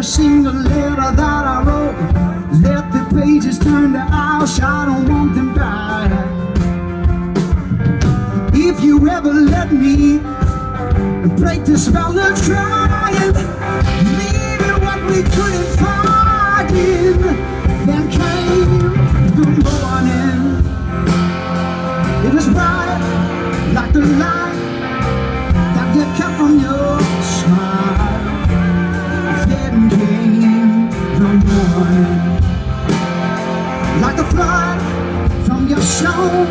every single letter that I wrote. Let the pages turn to ash, I don't want them back. If you ever let me break the spell of trying, leaving what we couldn't find in, then came the morning. It was bright like the light that you kept from your smile. Then came the morning, like the flood from your soul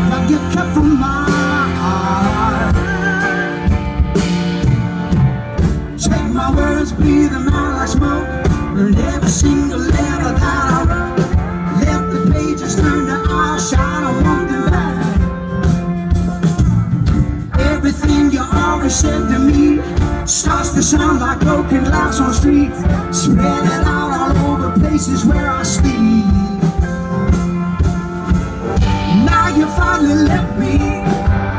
that you kept from my heart. Take my words, breathe them out like smoke. Burn every single letter that I wrote. Let the pages turn to ash, I don't want them back. Everything you always said to me starts to sound like broken glass on the street. Spread it out all over places where I sleep. Now you finally left me